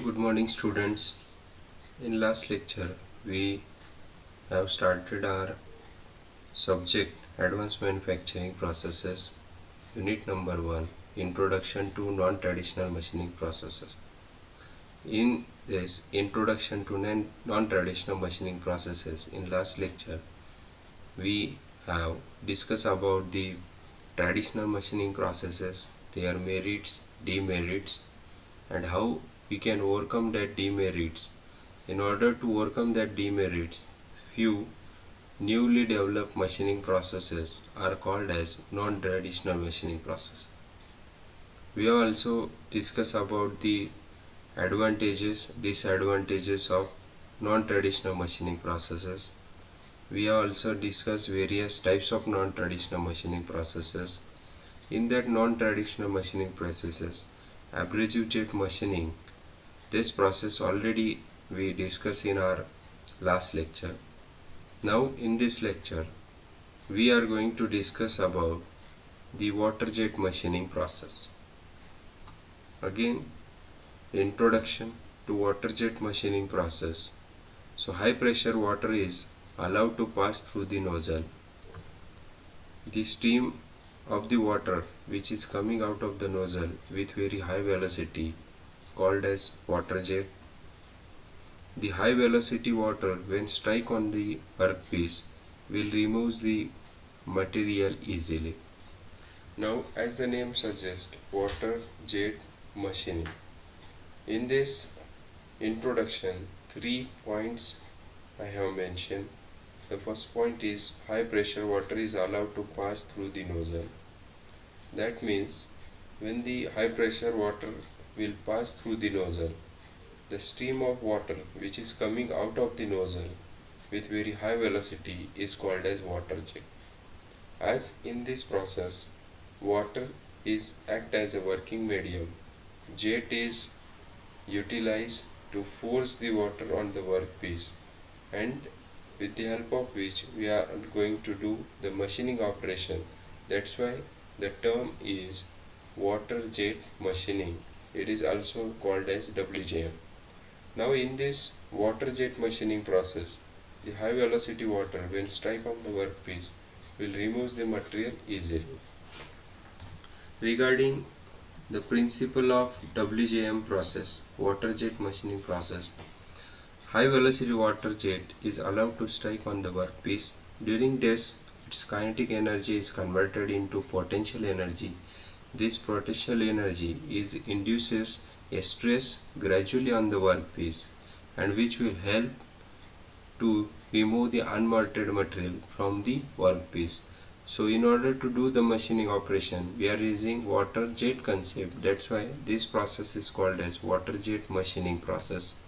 Good morning, students. In last lecture, we have started our subject Advanced Manufacturing Processes, Unit number 1, Introduction to Non-Traditional Machining Processes. In this Introduction to Non-Traditional Machining Processes, in last lecture, we have discussed about the traditional machining processes, their merits, demerits, and how we can overcome that demerits. In order to overcome that demerits, few newly developed machining processes are called as non-traditional machining processes. We have also discussed about the advantages, disadvantages of non-traditional machining processes. We have also discussed various types of non-traditional machining processes. In that non-traditional machining processes, abrasive jet machining, this process already we discussed in our last lecture. Now in this lecture, we are going to discuss about the water jet machining process. Again, introduction to water jet machining process. So high pressure water is allowed to pass through the nozzle. The stream of the water which is coming out of the nozzle with very high velocity called as water jet. The high velocity water when strike on the workpiece will remove the material easily. Now as the name suggests, water jet machining. In this introduction, 3 points I have mentioned. The first point is high pressure water is allowed to pass through the nozzle. That means when the high pressure water will pass through the nozzle, the stream of water which is coming out of the nozzle with very high velocity is called as water jet. As in this process, water is act as a working medium. Jet is utilized to force the water on the workpiece, and with the help of which we are going to do the machining operation. That's why the term is water jet machining. It is also called as WJM. Now in this water jet machining process, the high velocity water when strike on the workpiece will remove the material easily. Regarding the principle of WJM process, water jet machining process, high velocity water jet is allowed to strike on the workpiece. During this, its kinetic energy is converted into potential energy. This potential energy induces a stress gradually on the workpiece, and which will help to remove the unwanted material from the workpiece. So in order to do the machining operation, we are using water jet concept. That's why this process is called as water jet machining process.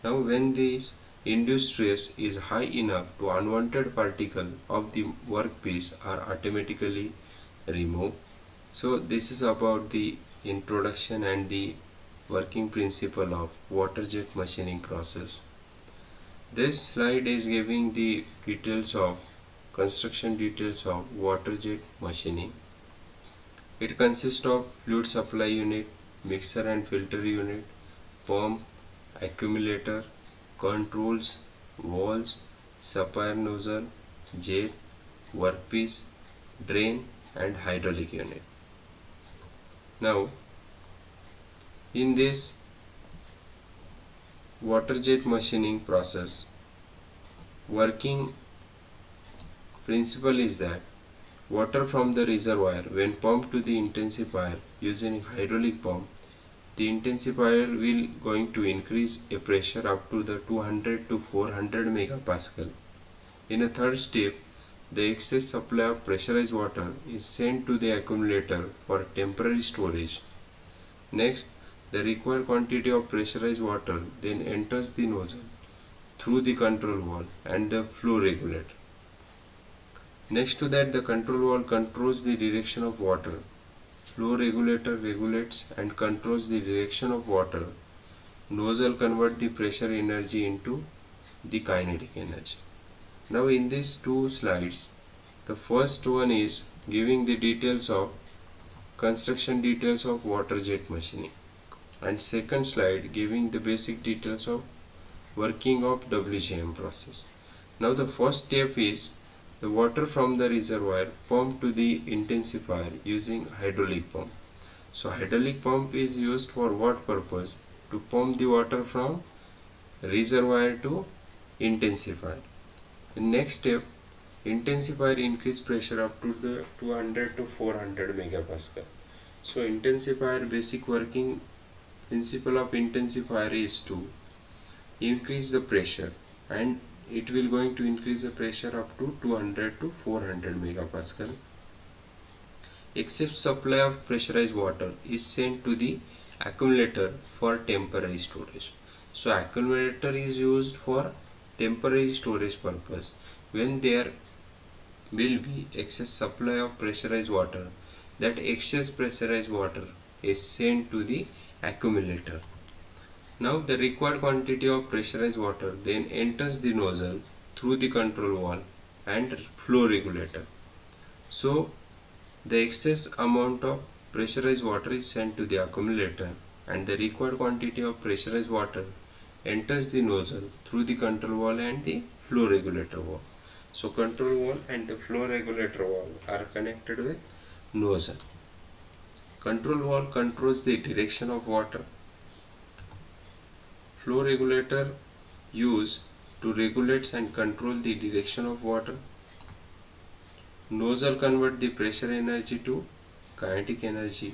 Now when this induced stress is high enough to unwanted particle of the workpiece are automatically removed. So this is about the introduction and the working principle of water jet machining process. This slide is giving the construction details of water jet machining. It consists of fluid supply unit, mixer and filter unit, pump, accumulator, controls, valves, supplier nozzle, jet, workpiece, drain and hydraulic unit. Now in this water jet machining process, working principle is that water from the reservoir when pumped to the intensifier using hydraulic pump, the intensifier will going to increase a pressure up to the 200 to 400 megapascal. In a third step, the excess supply of pressurized water is sent to the accumulator for temporary storage. Next, the required quantity of pressurized water then enters the nozzle through the control valve and the flow regulator. Next to that, the control valve controls the direction of water. Flow regulator regulates and controls the direction of water. Nozzle converts the pressure energy into the kinetic energy. Now in these two slides, the first one is giving the details of construction details of water jet machining. and second slide giving the basic details of working of WGM process. Now the first step is the water from the reservoir pumped to the intensifier using hydraulic pump. So hydraulic pump is used for what purpose? To pump the water from reservoir to intensifier. The next step, intensifier increase pressure up to the 200 to 400 megapascal. So intensifier basic working principle of intensifier is to increase the pressure, and it will going to increase the pressure up to 200 to 400 megapascal. Excess supply of pressurized water is sent to the accumulator for temporary storage. So accumulator is used for temporary storage purpose. When there will be excess supply of pressurized water, that excess pressurized water is sent to the accumulator. Now the required quantity of pressurized water then enters the nozzle through the control valve and flow regulator. So the excess amount of pressurized water is sent to the accumulator, and the required quantity of pressurized water enters the nozzle through the control valve and the flow regulator valve. So control valve and the flow regulator valve are connected with nozzle. Control valve controls the direction of water. Flow regulator used to regulate and control the direction of water. Nozzle convert the pressure energy to kinetic energy.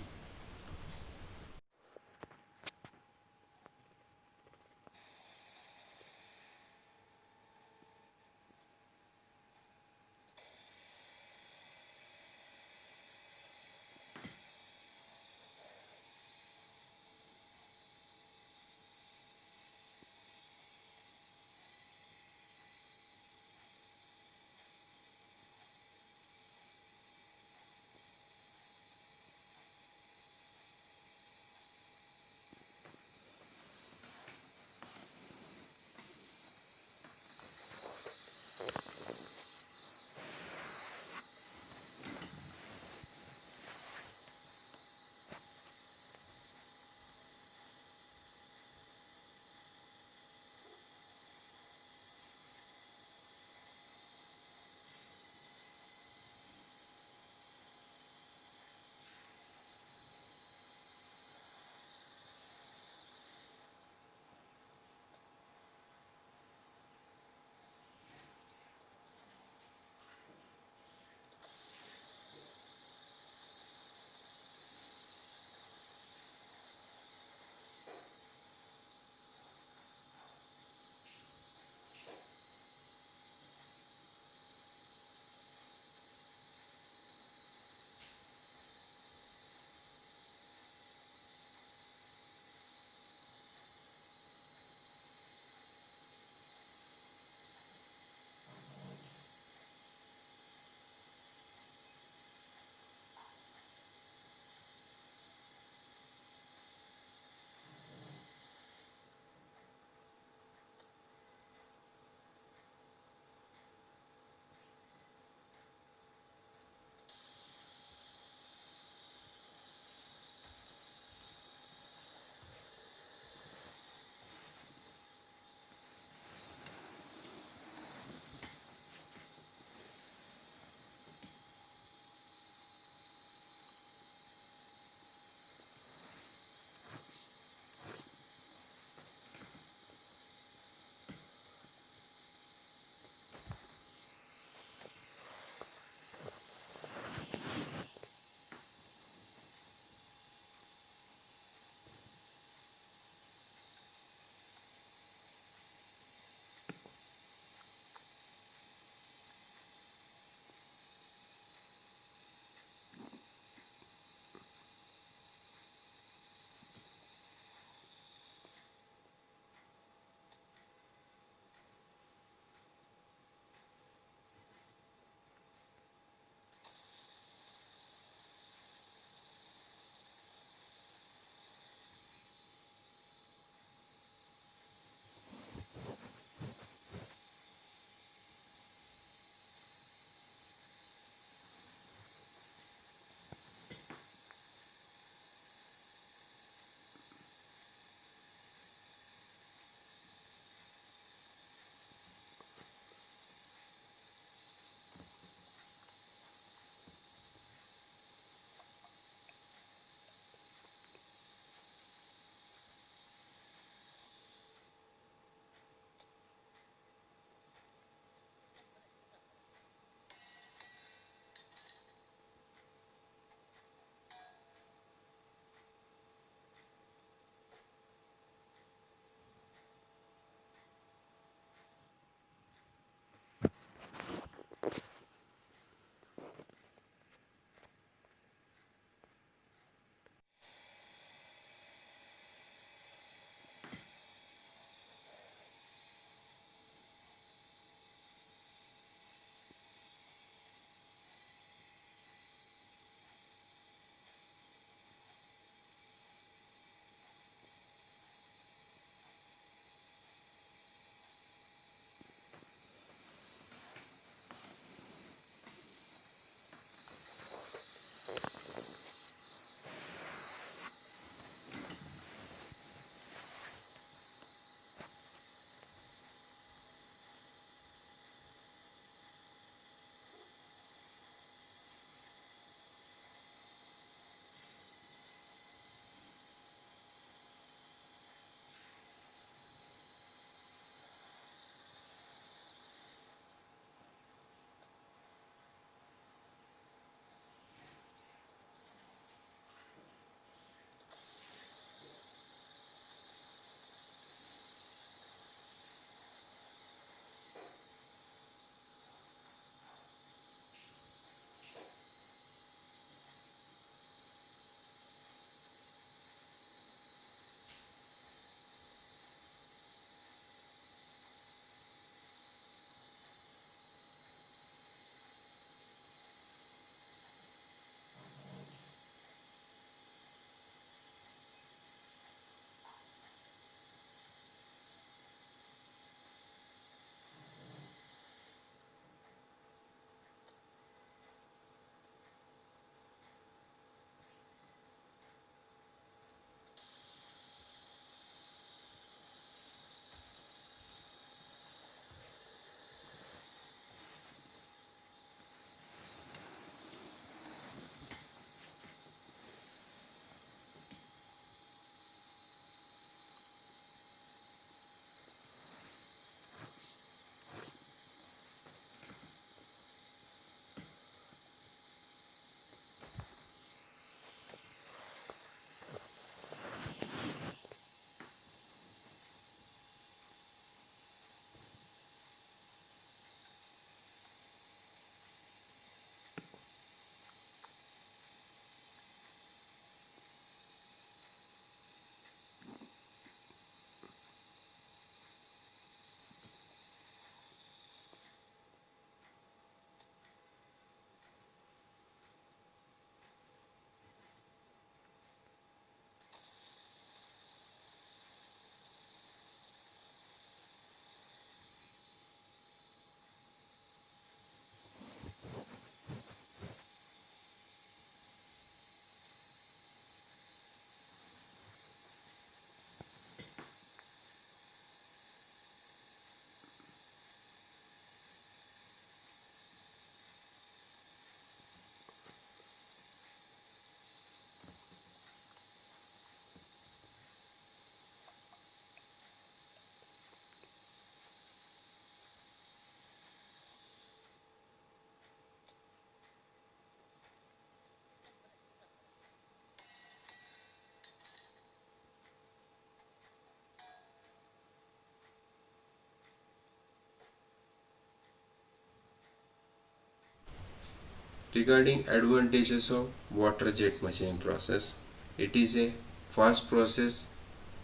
Regarding advantages of water jet machining process, it is a fast process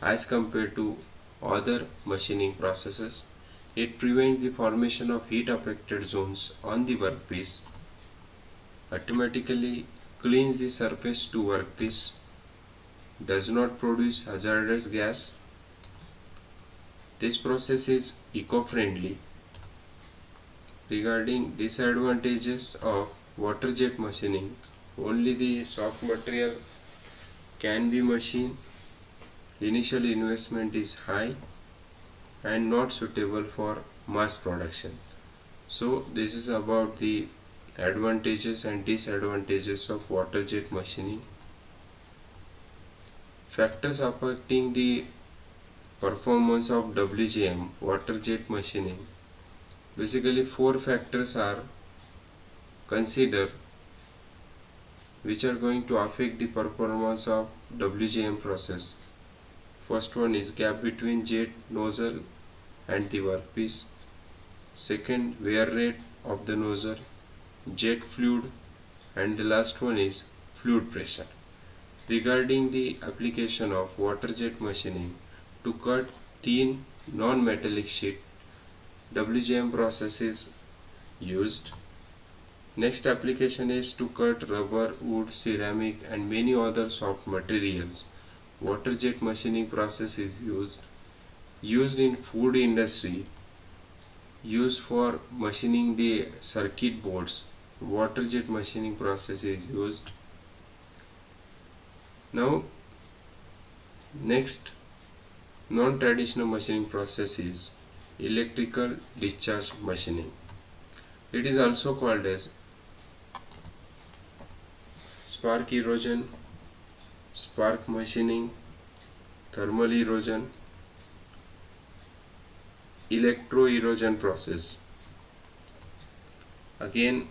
as compared to other machining processes. It prevents the formation of heat affected zones on the workpiece, automatically cleans the surface to workpiece, does not produce hazardous gas. This process is eco-friendly. Regarding disadvantages of water jet machining, only the soft material can be machined. Initial investment is high and not suitable for mass production. So this is about the advantages and disadvantages of water jet machining. Factors affecting the performance of WJM, water jet machining. Basically 4 factors are considered which are going to affect the performance of WJM process. First one is gap between jet nozzle and the workpiece. Second, wear rate of the nozzle, jet fluid, and the last one is fluid pressure. Regarding the application of water jet machining, to cut thin non-metallic sheet, WJM process is used. Next application is to cut rubber, wood, ceramic and many other soft materials. Water jet machining process is used. Used in food industry, used for machining the circuit boards. Water jet machining process is used. Now next non-traditional machining process is electrical discharge machining. It is also called as spark erosion, spark machining, thermal erosion, electro erosion process. Again,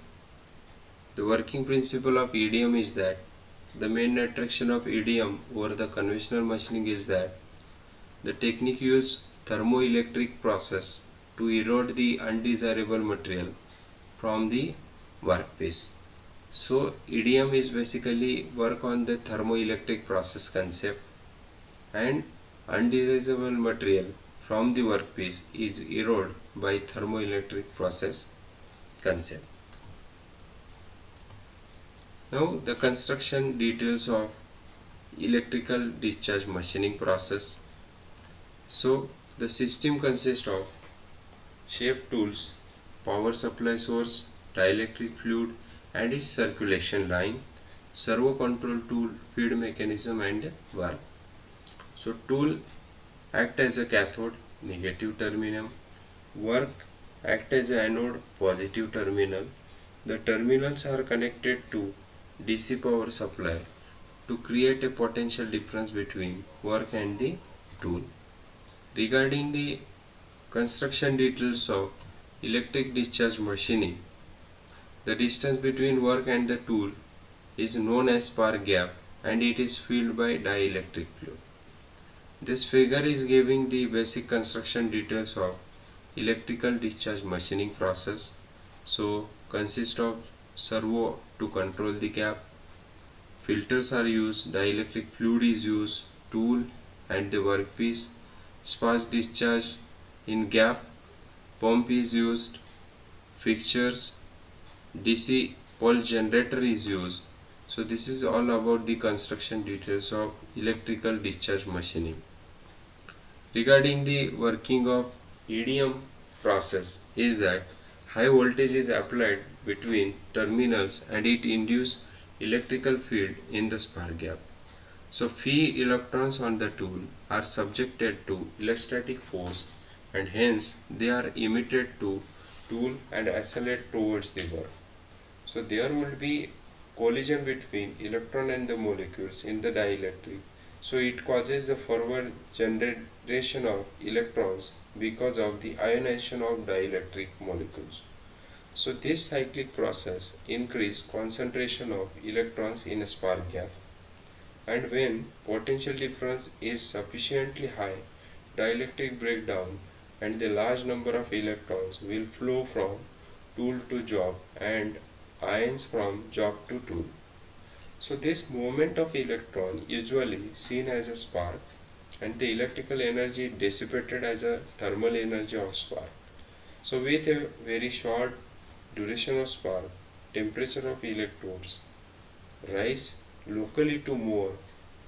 the working principle of EDM is that the main attraction of EDM over the conventional machining is that the technique uses thermoelectric process to erode the undesirable material from the workpiece. So EDM is basically work on the thermoelectric process concept, and undesirable material from the workpiece is eroded by thermoelectric process concept. Now the construction details of electrical discharge machining process. So the system consists of shape tools, power supply source, dielectric fluid and its circulation line, servo control tool, feed mechanism and valve. So tool act as a cathode, negative terminal, work act as a anode, positive terminal. The terminals are connected to DC power supply to create a potential difference between work and the tool. Regarding the construction details of electric discharge machining, the distance between work and the tool is known as spark gap and it is filled by dielectric fluid. This figure is giving the basic construction details of electrical discharge machining process. So consists of servo to control the gap, filters are used, dielectric fluid is used, tool and the workpiece, spark discharge in gap, pump is used, fixtures, DC pulse generator is used. So this is all about the construction details of electrical discharge machining. Regarding the working of EDM process is that high voltage is applied between terminals and it induces electrical field in the spark gap. So free electrons on the tool are subjected to electrostatic force and hence they are emitted to tool and accelerate towards the work. So there will be collision between electron and the molecules in the dielectric. So it causes the forward generation of electrons because of the ionization of dielectric molecules. So this cyclic process increases concentration of electrons in a spark gap, and when potential difference is sufficiently high, dielectric breakdown and the large number of electrons will flow from tool to job and ions from job to tool. So this movement of electron usually seen as a spark, and the electrical energy dissipated as a thermal energy of spark. So with a very short duration of spark, temperature of electrodes rise locally to more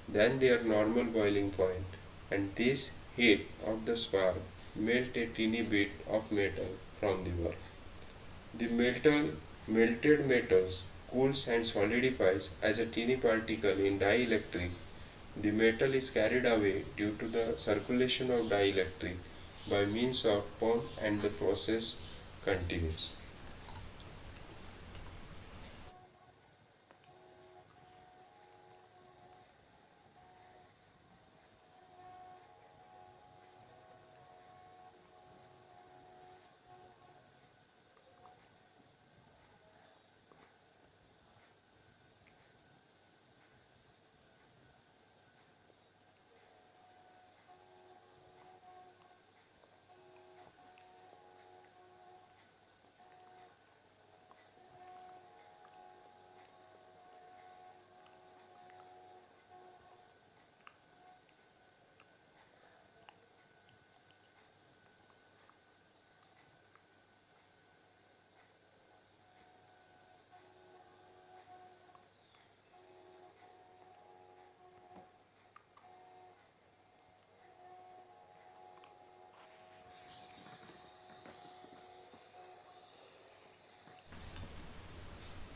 than their normal boiling point, and this heat of the spark melt a teeny bit of metal from the work. The melted metals cools and solidifies as a teeny particle in dielectric. The metal is carried away due to the circulation of dielectric by means of pump, and the process continues.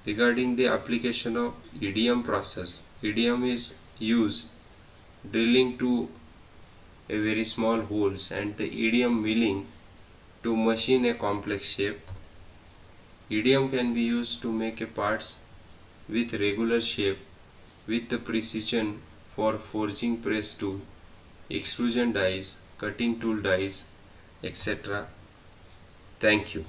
Regarding the application of EDM process, EDM is used drilling to a very small holes and the EDM milling to machine a complex shape. EDM can be used to make a parts with regular shape with the precision for forging press tool, extrusion dies, cutting tool dies, etc. Thank you.